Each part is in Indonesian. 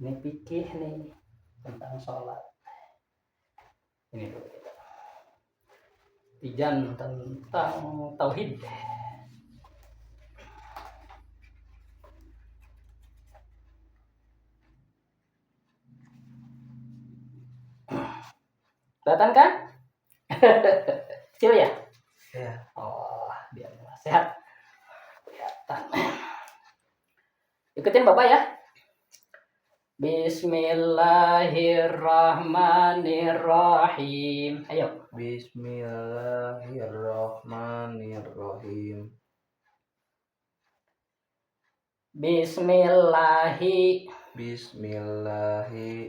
Ini fikih nih tentang sholat. Ini dulu kita. Tijan tentang tauhid. Kelihatan kan? Kecil ya? Ya. Oh, biar sehat. Kelihatan. Ikutin Bapak ya. Bismillahirrahmanirrahim. Ayo. Bismillahirrahmanirrahim. Bismillahi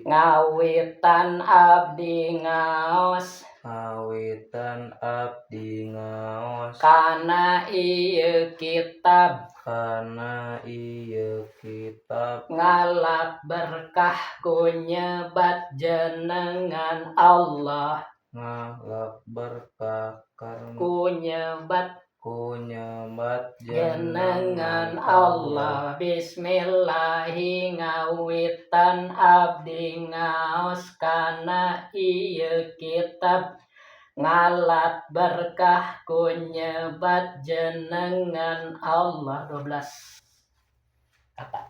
Ngawitan abdi ngaos awitan abdi ngaos kana ieu kitab kana ieu kitab ngalap berkah ku nyebat jenengan Allah ngalap berkah karena ku nyebat jenengan Allah. Bismillahi ngawitan abdi ngaos kana ieu kitab ngalat berkah ku nyebat jenengan Allah. 12 kata.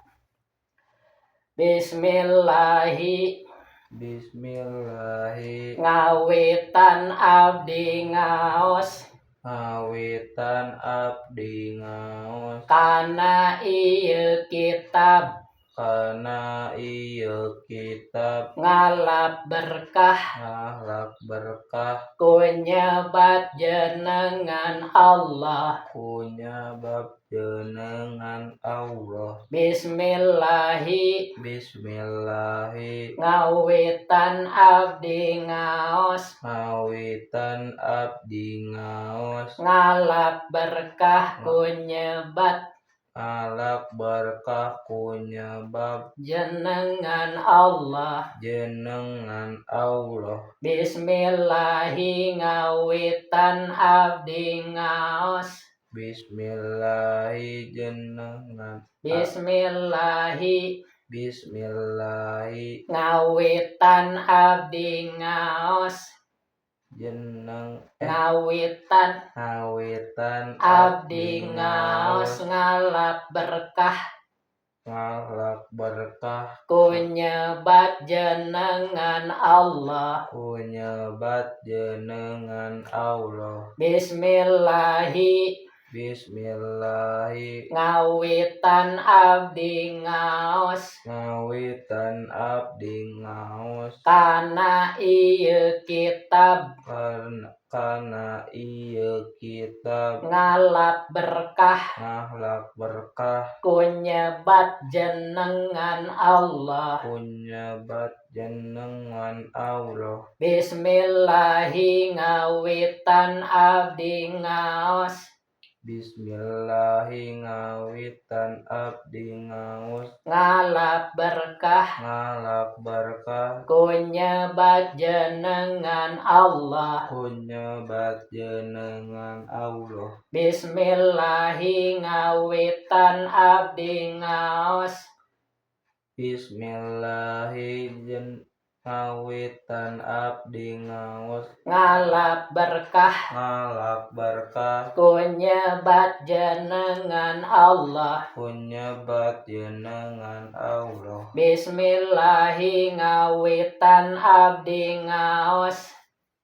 Bismillahi ngawitan abdi ngaos awitan abdi ngaos kana ieu kitab kana ieu kitab ngalap berkah ngalap berkah ku nyebat jenengan Allah. punya bab jenengan Allah. Bismillahi ngawitan abdi ngaos awitan abdi ngaos ngalap berkah ku nyebat alak berkah punya bab jenengan Allah. Bismillahi ngawitan abdi ngaos Bismillahi jenengan Bismillahi ngawitan abdi ngaos ngalap berkah ku nyebat jenengan Allah. Bismillahi ngawitan abdi ngaos kana ieu kitab kana ieu kitab ngalap berkah ku nyebat jenengan Allah. Bismillahi ngawitan abdi ngaos ngalap berkah ku nyebat jenengan Allah. Bismillahi ngawitan abdi ngaos ngalap berkah ku nyebat jenengan Allah.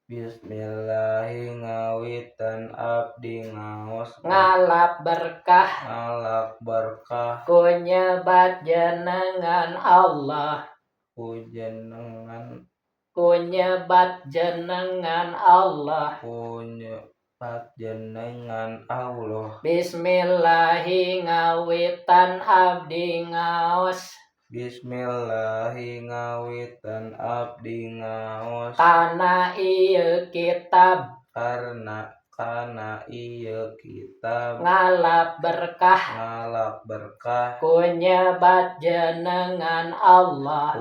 Bismillahi ngawitan abdi ngaos ngalap berkah ku nyebat jenengan Allah. Bismillahi ngawitan abdi ngaos kana ieu kitab ngalap berkah ku nyebat jenengan Allah.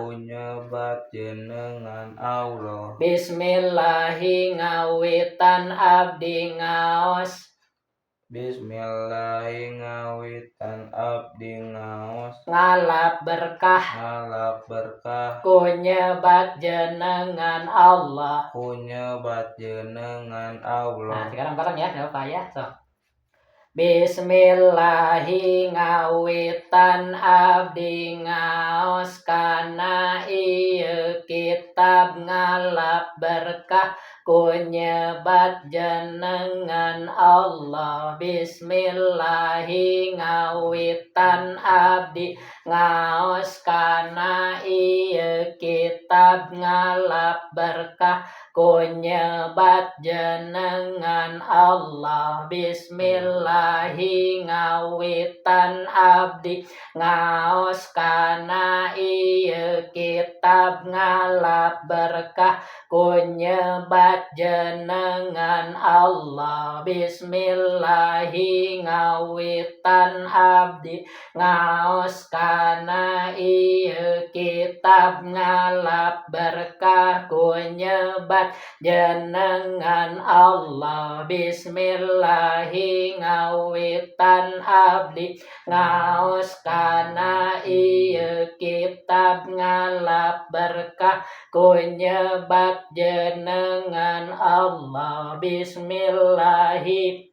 Bismillahi ngawitan abdi ngaos Bismillahi ngawitan abdi ngaos ngalap berkah ngalap berkah ku nyebat jenengan Allah. ku nyebat jenengan Nah, Allah. sekarang bareng ya, enggak apa ya. So. Bismillahi ngawitan abdi ngaos kana ieu kitab ngalap berkah ku nyebat jenengan Allah. Bismillahi ngawitan abdi ngaos kana ieu kitab ngalap berkah ku nyebat jenengan Allah. Bismillahi ngawitan abdi ngaos kana ieu kitab ngalap berkah ku nyebat jenengan Allah. Bismillahi ngawitan abdi ngaos kana ieu kitab ngalap berkah ku nyebat jenengan Allah. Bismillahi ngawitan abdi ngaos kana ieu kitab ngalap berkah ku nyebat jenengan Allah. Bismillahi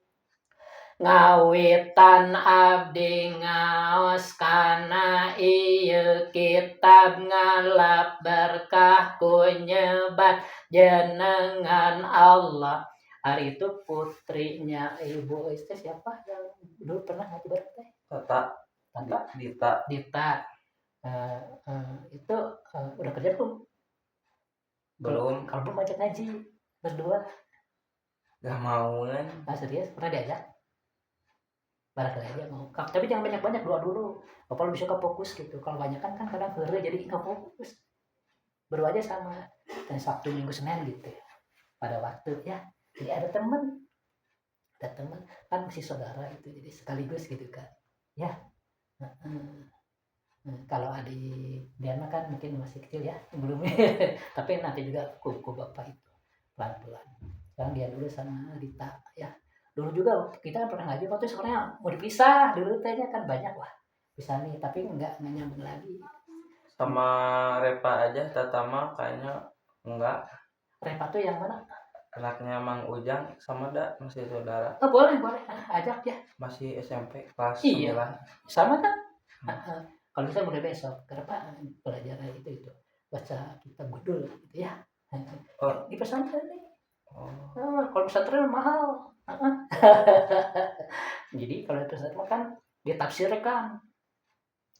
ngawitan abdi ngaos kana ieu kitab ngalap berkah ku nyebat jenengan Allah. Hari itu putrinya Ibu Iste siapa yang dulu pernah ngaji bareng teh? Tata Dita Dita. Itu udah kerja belum? belum, Kalau belum ajak ngaji berdua. gak mau kan. Serius pernah diajak? Barangkali aja mau. Tapi jangan banyak-banyak, doa dulu. Bapak lebih suka fokus gitu. Kalau banyak kan kadang heureuh jadi nggak fokus. Berdua aja sama. Dan Sabtu, Minggu, Senin gitu. Pada waktu ya. Jadi ada teman kan masih saudara itu, jadi sekaligus gitu kan. Ya. Kalau adik Diana kan mungkin masih kecil ya, belum. Tapi nanti juga kuku bapak itu pelan-pelan. Sekarang dia dulu sama Dita ya. Dulu juga kita pernah ngaji waktu sebenarnya mau dipisah dulu tehnya kan banyak wah bisa nih tapi enggak nyambung lagi. Sama Repa aja Tatama kayaknya enggak. Repa tuh yang mana? Anaknya Mang Ujang sama Da masih saudara. Oh boleh ajak ya. Masih SMP kelas 9. Iya. Sama kan? Kalau bisa mulai besok kenapa pelajaran itu baca kitab gudul gitu ya. Di pesantren nih. Kalau pesantren mahal. Jadi kalau pesantren kan ditafsirkan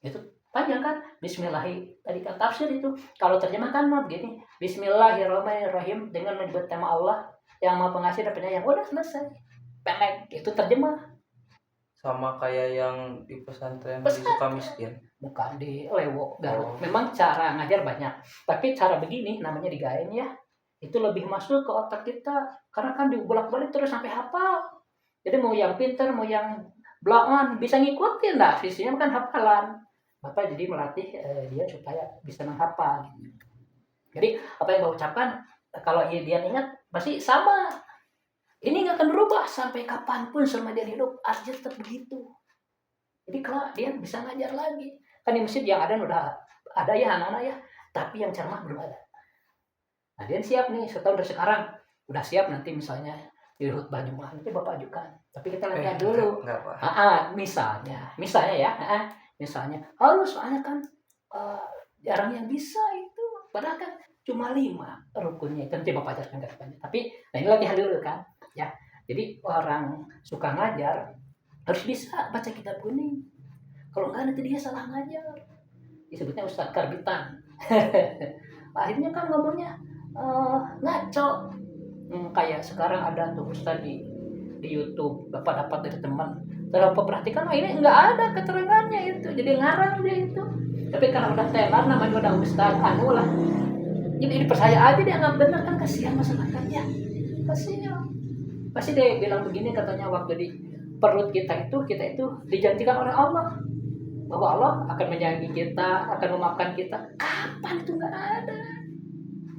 itu panjang kan. Bismillahi tadi kan tafsir itu. Kalau terjemahkan mah begini, Bismillahirrahmanirrahim dengan menyebut nama Allah yang Maha Pengasih dan Penyayang. Udah selesai. Pendek itu terjemah. Sama kayak yang di pesantren di Sukamiskin. Bukan di Lewo Garut. Memang cara ngajar banyak, tapi cara begini namanya digaen ya. Itu lebih masuk ke otak kita karena kan dibolak-balik terus sampai hafal. Jadi mau yang pinter mau yang belakangan bisa ngikutin lah, visinya kan hafalan. Bapak jadi melatih dia supaya bisa menghafal gitu. Jadi apa yang Bapak ucapkan kalau dia ingat pasti sama. Ini nggak akan berubah sampai kapanpun selama dia hidup, artinya tetap begitu. Jadi kalau dia bisa ngajar lagi kan di masjid yang ada udah ada ya anak-anak ya, tapi yang ceramah belum ada. Nah dia siap nih setahun dari sekarang udah siap nanti misalnya di khutbah Jumat nanti Bapak ajukan. Tapi kita latihan dulu. Misalnya ya, misalnya harus soalnya kan jarang yang bisa itu. Padahal kan cuma 5 rukunnya itu nanti Bapak ajarkan ke depannya. Tapi nah ini latihan dulu kan, ya. Jadi orang suka ngajar harus bisa baca kitab kuning. Kalau enggak nanti dia salah ngajar. Disebutnya Ustadz Karbitan. Akhirnya kan ngomongnya ngaco. Kayak sekarang ada tuh Ustadz di YouTube Bapak dapat dari teman. Kalau Bapak perhatikan ini enggak ada keterangannya itu. Jadi ngarang dia itu. Tapi karena udah tenar namanya udah Ustadz anu lah. Jadi percaya aja dia nggak benar kan, kasihan masyarakatnya. Kasihan. Pasti dia bilang begini katanya waktu di perut kita itu dijanjikan oleh Allah bahwa Allah akan menyayangi kita, akan memaafkan kita. Kapan itu nggak ada?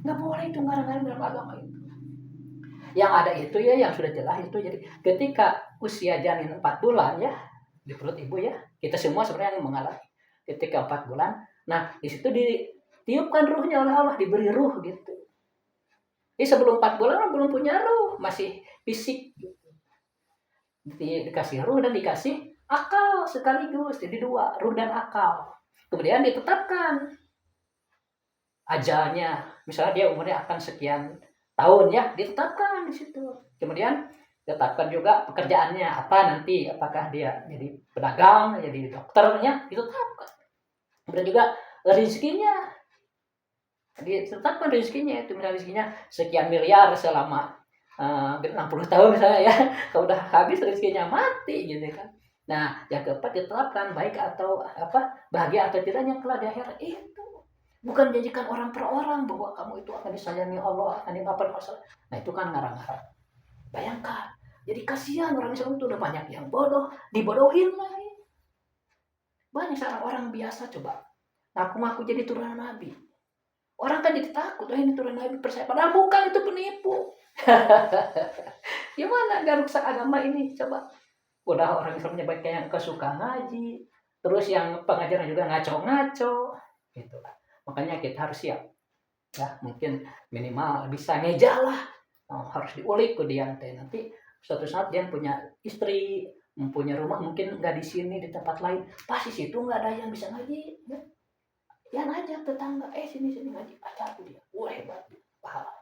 Nggak boleh itu ngarang-ngarang dalam agama itu. Yang ada itu ya yang sudah jelas itu. Jadi ketika usia janin 4 bulan ya di perut ibu ya, kita semua sebenarnya yang mengalami ketika 4 bulan. Nah di situ ditiupkan ruhnya oleh Allah, diberi ruh gitu. Jadi sebelum 4 bulan belum punya ruh, masih fisik gitu. Dikasih ruh dan dikasih akal sekaligus, jadi 2, ruh dan akal. Kemudian ditetapkan ajalnya, misalnya dia umurnya akan sekian tahun ya, ditetapkan di situ. Kemudian ditetapkan juga pekerjaannya apa nanti, apakah dia jadi pedagang, jadi dokternya, ditetapkan. Kemudian juga rezekinya, ditetapkan rezekinya itu, misalnya rezekinya sekian miliar selama 60 tahun misalnya ya, kalau udah habis rezekinya mati gitu kan. Nah yang keempat ditetapkan baik atau bahagia atau tidaknya kelak di akhirat itu. Bukan janjikan orang per orang bahwa kamu itu akan disayangi Allah, akan dimaafkan masalah. Nah itu kan ngarang-ngarang. Bayangkan, jadi kasihan orang Islam itu udah banyak yang bodoh, dibodohin lagi. Banyak sekarang orang biasa coba ngaku-ngaku jadi turunan Nabi. Orang kan jadi takut, ini turunan Nabi percaya. Padahal bukan, itu penipu. Gimana gak rusak agama ini coba? Udah orang Islamnya baik yang kesuka ngaji, terus yang pengajaran juga ngaco-ngaco, gitu lah. Makanya kita harus siap ya, mungkin minimal bisa ngejalah, harus diulik ke dia nanti suatu saat dia punya istri, mempunyai rumah, mungkin nggak di sini di tempat lain, pasti situ nggak ada yang bisa ngaji ya, yang ngajak tetangga sini ngaji, ajar aku dia, wah hebat, pahala,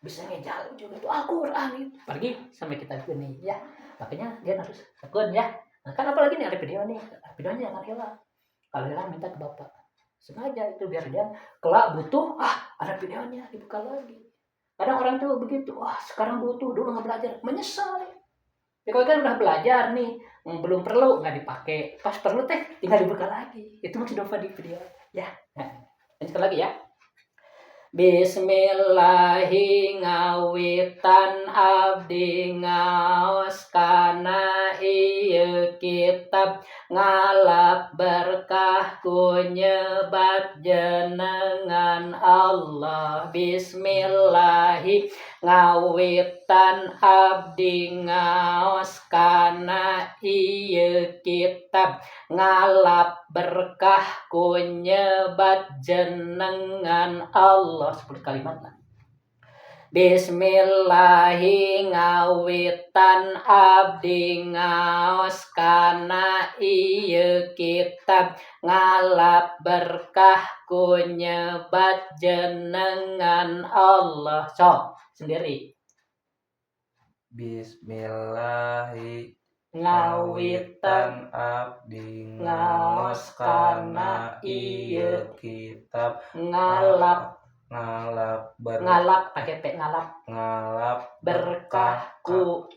bisa ngejalan juga itu Al-Quran itu, pergi sampai kita gini ya. Makanya dia harus tekun ya. Nah, kan apalagi nih ada videonya jangan hilang, kalau hilang minta ke bapak, sengaja itu biar dia kelak butuh, ada videonya dibuka lagi. Kadang orang tuh begitu, sekarang butuh, dulu nggak belajar, menyesal ya. Kalau kan udah belajar nih, belum perlu nggak dipakai, pas perlu tinggal dibuka lagi. Itu masih doa di video ya. Nah, sekali lagi ya. Bismillahi ngawitan abdi ngaos kana ieu kitab ngalap berkah ku nyebat jenengan Allah. Bismillahi ngawitan abdi ngaos kana ieu kitab ngalap berkah ku nyebat jenengan Allah. 10 kalimat lah. Bismillahi ngawitan abdi ngaos kana ieu kitab ngalap berkah ku nyebat jenengan Allah. So, sendiri. Bismillahi ngawitan abdi ngaos kana ieu kitab ngalap pakai P, ngalap berkah ku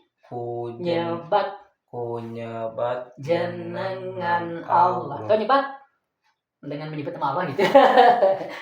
nyebat jenengan Allah. Tuh nyebat dengan menyebut nama Allah gitu.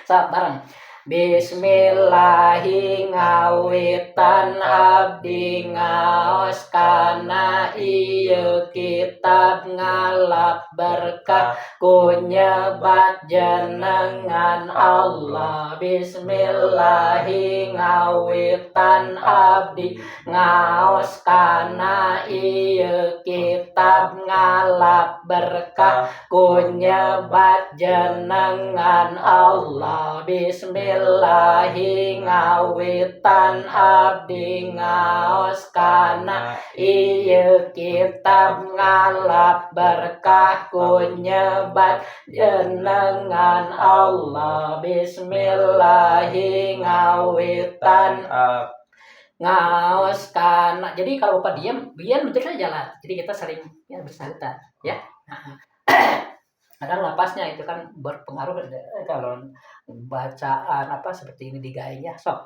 Saat bareng. Bismillahi ngawitan abdi ngaos kana ieu kitab ngalap berkah ku nyebat jenengan Allah. Bismillahi ngawitan abdi ngaos kana ieu kitab ngalap berkah ku nyebat jenengan Allah. Bismillahi ngawitan abdi ngaos kana ieu kitab ngalap berkah ku nyebat jenengan Allah. Bismillahi ngawitan ngaos kana. Jadi kalau Bapak diam bentuknya jalan. Jadi kita sering ya bersantai ya. Kadang napasnya itu kan berpengaruh kalau bacaan seperti ini digayanya. So,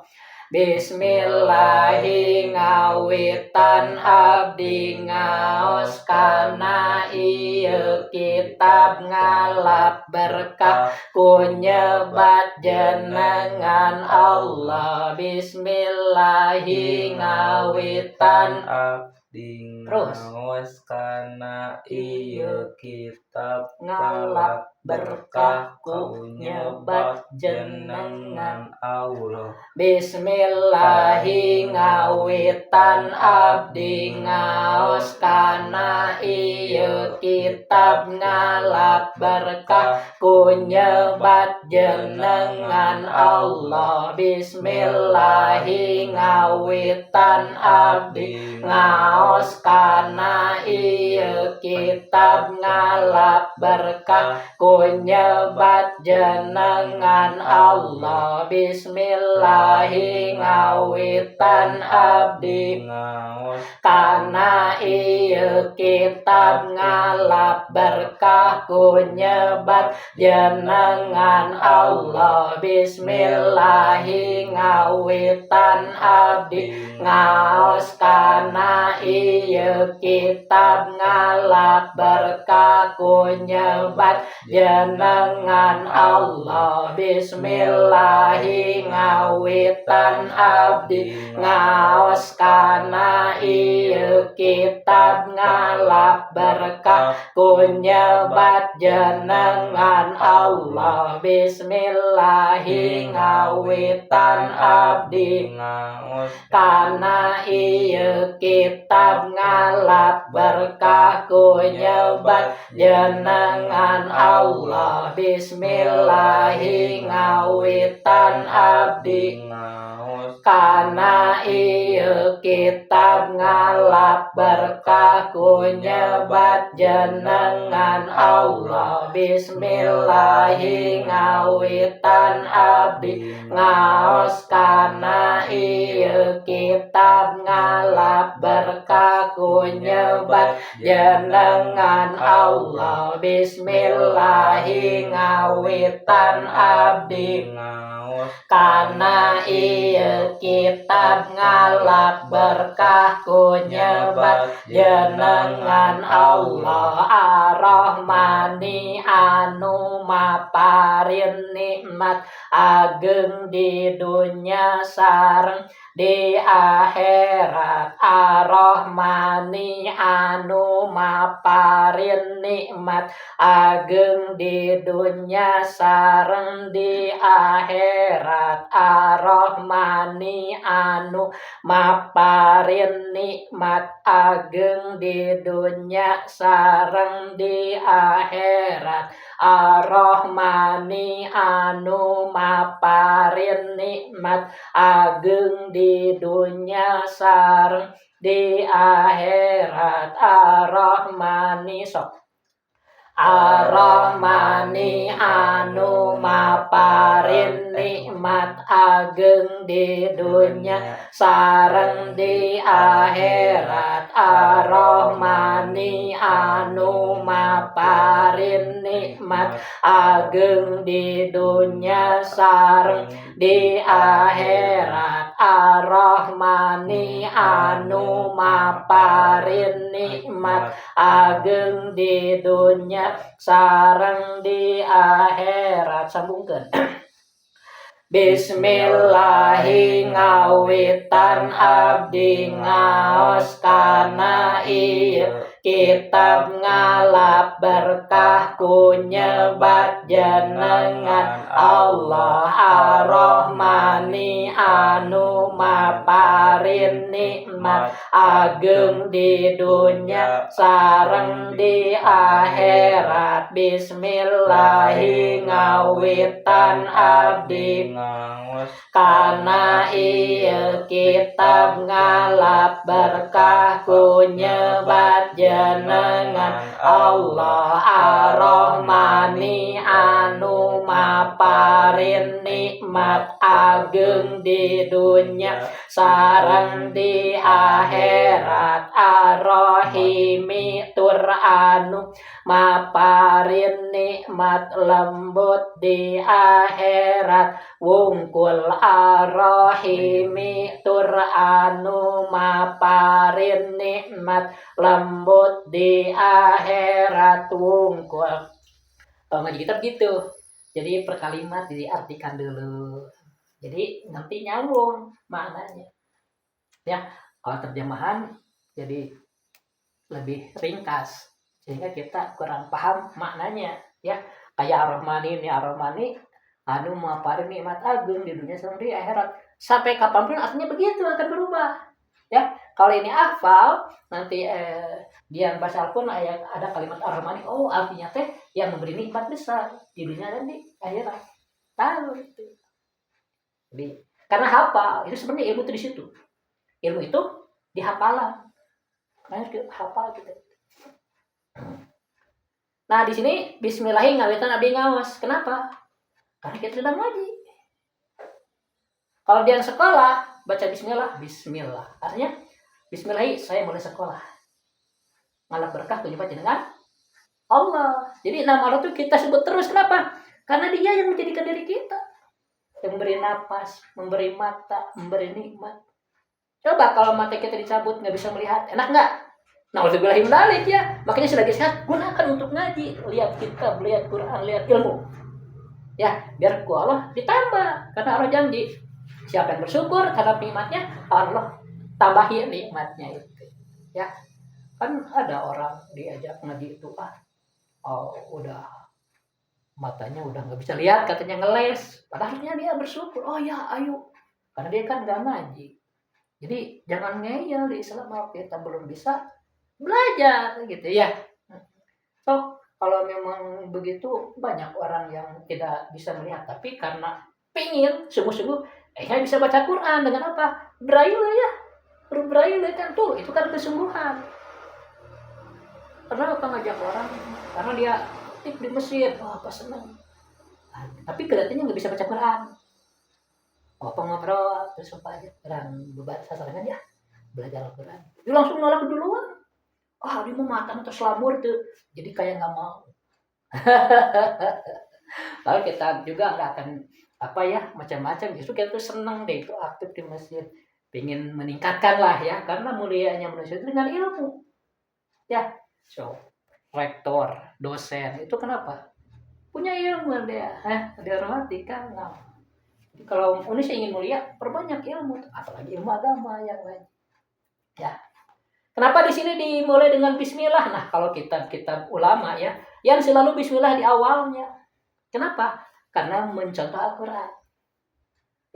Bismillahi ngawitan abdi ngaos kana ieu kitab ngalap berkah ku nyebat jenengan Allah. Bismillahi ngawitan abdi Terus Naos kana ieu kitab ngalap berkah ku nyebat jenengan Allah. Bismillahi ngawitan abdi ngaos kana ieu kitab ngalap berkah ku nyebat jenengan Allah. Bismillahi ngawitan abdi ngaos kana ieu kitab ngalap berkah ku nyebat jenengan Allah. Bismillahi ngawitan abdi Ngaos kana ieu kitab ngalap berkah ku nyebat jenengan Allah. Bismillahi ngawitan abdi ngaos kana ieu kitab ngalap berkah ku nyebat jenengan Allah. Bismillahi ngawitan abdi ngaos kana ieu kitab ngalap berkah ku nyebat jenengan Allah. Bismillahi ngawitan abdi ngaos kana ieu kitab ngalap berkah ku nyebat jenengan Allah. Bismillahi ngawitan abdi ngaos kana ieu kitab ngalap berkah ku nyebat jenengan Allah. Bismillahi ngawitan abdi ngaos kana ieu kitab ngalap berkah ku nyebat jenengan Allah. Bismillahi ngawitan abdi ngaos kana ieu kitab ngalap berkah ku nyebat jenengan Allah. Ar-Rahmani anu maparin nikmat ageng di dunya sareng di akhirat. Ar-Rahmani anu maparin nikmat ageng di dunya sareng di akhirat. Ar-Rahmani anu maparin nikmat ageng di dunya sareng di akhirat. Ar-Rahmani anu maparin nikmat ageng di dunya sareng di akhirat. Ar-Rahmani sok Ar-Rahmani anu maparin nikmat ageng di dunya sareng di akhirat. Ar-Rahmani anu maparin nikmat ageng di dunya sareng di akhirat. Ar-Rahmani anu maparin nikmat ageng di dunya sareng di akhirat. Sambungkeun. Bismillahi ngawitan abdi ngaos kana ieu kitab ngalap berkah ku nyebat jenengan Allah. Ar-Rahmani anu maparin nikmat ageng di dunya sareng di akhirat. Bismillahi ngawitan abdi ngaos kana ieu kitab ngalap berkah ku nyebat jenengan Allah. Ar-Rahmani anu maparin nikmat ageng di dunya sareng di akhirat. Ar-Rahimi tur anu maparin nikmat lembut di akhirat. Wungkul Ar-Rahimi tur anu maparin nikmat lembut di akhirat. Wungkul ngaji kitab gitu. Jadi per kalimat diartikan dulu. Jadi nanti nyambung maknanya. Ya, kalau terjemahan jadi lebih ringkas sehingga kita kurang paham maknanya ya. Kayak Ar-Rahmani anu maparin nikmat agung di dunia sama di akhirat. Sampai kapanpun artinya begitu akan berubah ya. Kalau ini hafal nanti dia baca pun ada kalimat Ar-Rahmani, oh artinya teh yang memberi nikmat besar di dunia dan di akhirat. Tahu itu. Jadi karena hafal itu sebenarnya ilmu itu di situ. Ilmu itu di hafalan. Makanya hafal gitu. Nah di sini Bismillahirrahmanirrahim ngawitan abdi ngawas. Kenapa? Karena kita sedang ngaji. Kalau dia sekolah baca Bismillah. Artinya Bismillah saya mulai sekolah. Ngalap berkah tujuh dengan Allah. Jadi nama Allah itu kita sebut terus. Kenapa? Karena dia yang menjadikan diri kita. Yang memberi napas, memberi mata, memberi nikmat. Coba kalau mata kita dicabut nggak bisa melihat, enak nggak? Nauzubillahi min dzalik ya. Makanya selagi sehat gunakan untuk ngaji, lihat kitab, lihat Quran, lihat ilmu. Ya, biar ku Allah ditambah. Karena Allah janji, siapa yang bersyukur terhadap nikmatnya, Allah tambahin nikmatnya itu. Ya. Kan ada orang diajak ngaji itu udah matanya udah nggak bisa lihat, katanya ngeles. Padahalnya dia bersyukur. Oh ya, ayo. Karena dia kan nggak ngaji. Jadi jangan ngeyel di Islam, kita belum bisa belajar gitu ya. So kalau memang begitu banyak orang yang tidak bisa melihat, tapi karena pengen sungguh-sungguh, bisa baca Quran dengan apa? Braille ya, huruf Braille kan tuh, itu kan kesungguhan. Karena apa ngajak orang? Karena dia aktif di masjid, apa senang. Tapi kelihatannya nggak bisa baca Quran. Apa ngobrol terus apa aja, orang beban sasaran ya, belajar Al-Quran. Dia langsung nolak duluan. Dia mau makan atau selamur tuh, jadi kayak nggak mau. Lalu kita juga nggak akan macam-macam. Justru kita tuh seneng deh itu aktif di masjid, pengen meningkatkan lah ya, karena mulianya manusia itu dengan ilmu. Ya, so rektor, dosen itu kenapa? Punya ilmu dia, dihormati kan. Nah, jadi kalau manusia ingin mulia, perbanyak ilmu, apalagi ilmu agama yang lain. Ya. Kenapa di sini dimulai dengan Bismillah? Nah, kalau kitab-kitab ulama ya, yang selalu Bismillah di awalnya. Kenapa? Karena mencontoh Al-Quran.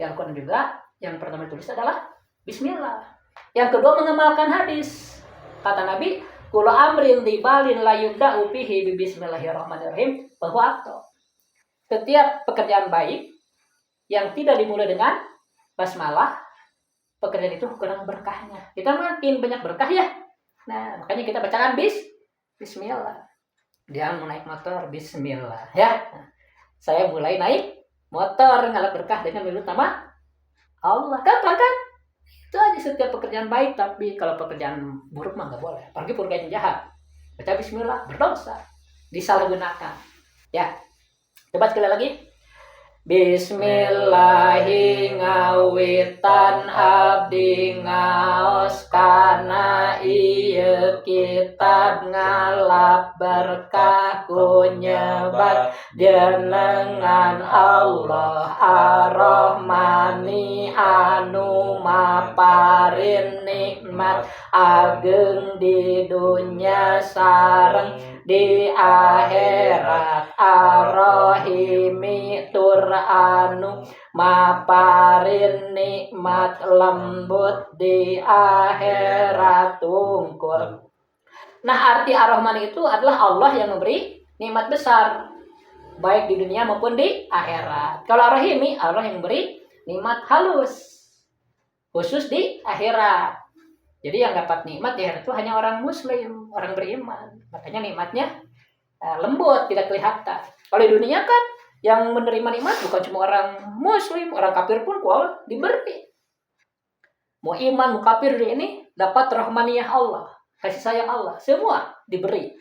Yang Al-Quran juga yang pertama ditulis adalah Bismillah. Yang kedua mengamalkan hadis. Kata Nabi, kullu amrin dibalin la yubda'u bihi bi bismillahirrahmanirrahim bahwa setiap pekerjaan baik yang tidak dimulai dengan basmalah, pekerjaan itu kurang berkahnya. Kita makin banyak berkah ya. Nah, makanya kita bacakan Bismillah. Dia mau naik motor, Bismillah ya. Nah, saya mulai naik motor ngalap berkah dengan menyebut nama Allah. Gampang kan? Itu aja setiap pekerjaan baik. Tapi kalau pekerjaan buruk mah nggak boleh. Apalagi pekerjaan jahat. Baca Bismillah, berdosa. Disalahgunakan. Ya. Coba sekali lagi. Bismillahi ngawitan abdi ngaos kana ieu kitab ngalap berkah ku nyebat jenengan Allah Ar-Rahmani anu maparin nikmat ageng di dunya sareng di akhirat Ar-Rahimi tur anu maparin nikmat lembut di akhirat tungkul. Nah, arti Ar-Rahman itu adalah Allah yang memberi nikmat besar baik di dunia maupun di akhirat. Kalau Ar-Rahimi, Allah yang memberi nikmat halus khusus di akhirat. Jadi yang dapat nikmat di akhirat itu hanya orang muslim, orang beriman. Makanya nikmatnya lembut, tidak kelihatan. Kalau di dunia kan yang menerima nikmat bukan cuma orang muslim, orang kafir pun Allah diberi. Mau iman, mau kafir ini dapat rahmaniyah Allah, kasih sayang Allah, semua diberi.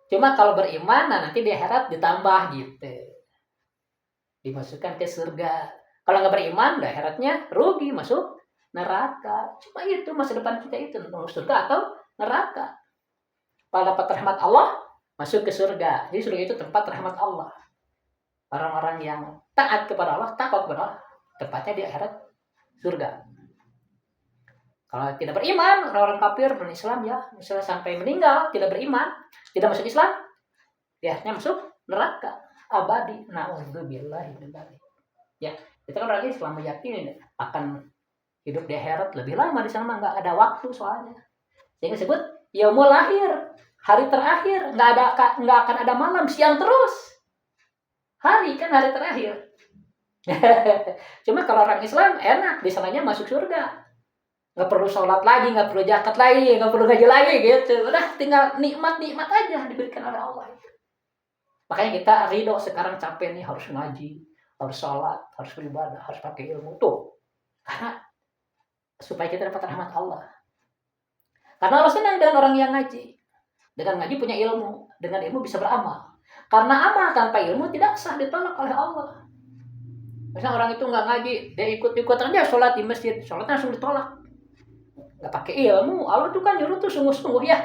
Cuma kalau beriman, nanti di akhirat ditambah gitu, dimasukkan ke surga. Kalau nggak beriman, di akhiratnya rugi, masuk neraka. Cuma itu masa depan kita itu, surga atau neraka. Kalau dapat rahmat Allah, masuk ke surga. Jadi surga itu tempat rahmat Allah. Orang-orang yang taat kepada Allah, takut kepada Allah, tempatnya di akhirat surga. Kalau tidak beriman, orang-orang kafir non Islam ya, misalnya sampai meninggal tidak beriman, tidak masuk Islam, ya masuk neraka abadi. Nauzubillahi min dzalik. Ya, kita kan orang Islam meyakini akan hidup di akhirat lebih lama di sana, nggak ada waktu soalnya. Sehingga disebut yaumul akhir, hari terakhir, nggak akan ada malam, siang terus. Hari kan hari terakhir. Cuma kalau orang Islam enak, di sananya masuk surga. Nggak perlu sholat lagi, nggak perlu zakat lagi, nggak perlu gaji lagi gitu. Udah tinggal nikmat aja diberikan oleh Allah. Makanya kita ridho sekarang capek nih harus ngaji, harus sholat, harus beribadah, harus pakai ilmu tuh. Karena supaya kita dapat rahmat Allah. Karena Allah senang dengan orang yang ngaji. Dengan ngaji punya ilmu, dengan ilmu bisa beramal. Karena amal tanpa ilmu tidak sah, ditolak oleh Allah. Misalnya orang itu nggak ngaji, dia ikut-ikut aja sholat di masjid, sholatnya langsung ditolak. Nggak pakai ilmu, Allah tuh kan nyuruh tuh sungguh-sungguh ya.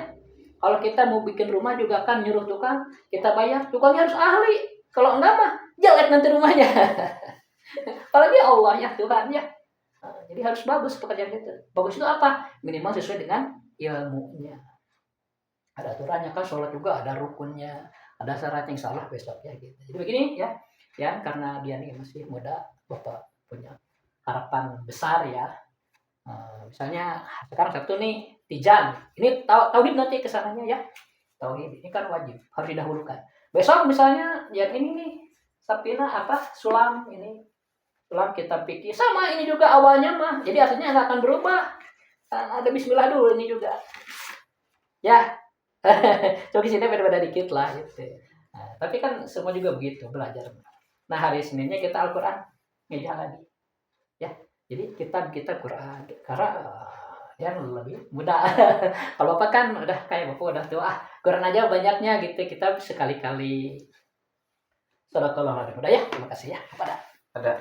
Kalau kita mau bikin rumah juga kan nyuruh tukang, kita bayar, tukangnya harus ahli. Kalau enggak mah jelek nanti rumahnya. Apalagi Allah ya Tuhan ya. Jadi harus bagus pekerjaan kita. Bagus itu apa? Minimal sesuai dengan ilmunya. Ada aturannya kan, sholat juga ada rukunnya, ada syaratnya, insya Allah besok ya gitu. Jadi begini ya, karena dia nih masih muda, Bapak punya harapan besar ya. Misalnya sekarang satu nih Tijan, ini tauhid nanti kesananya ya, tauhid ini kan wajib harus didahulukan. Besok misalnya yang ini nih Sapina sulam ini, sulam kita pikir sama ini juga awalnya mah, jadi artinya nggak akan berubah. Ada Bismillah dulu ini juga ya. Coba sini beda-beda dikit lah gitu. Nah, tapi kan semua juga begitu belajar. Nah hari Seninnya kita Al-Quran ngejar lagi ya. Jadi kita Quran karena yang lebih mudah. Kalau Bapak kan udah kayak Bapak udah tua, Quran aja banyaknya gitu. Kita sekali-kali. Sadaqallahu aladzim. Udah ya, terima kasih ya. Ada.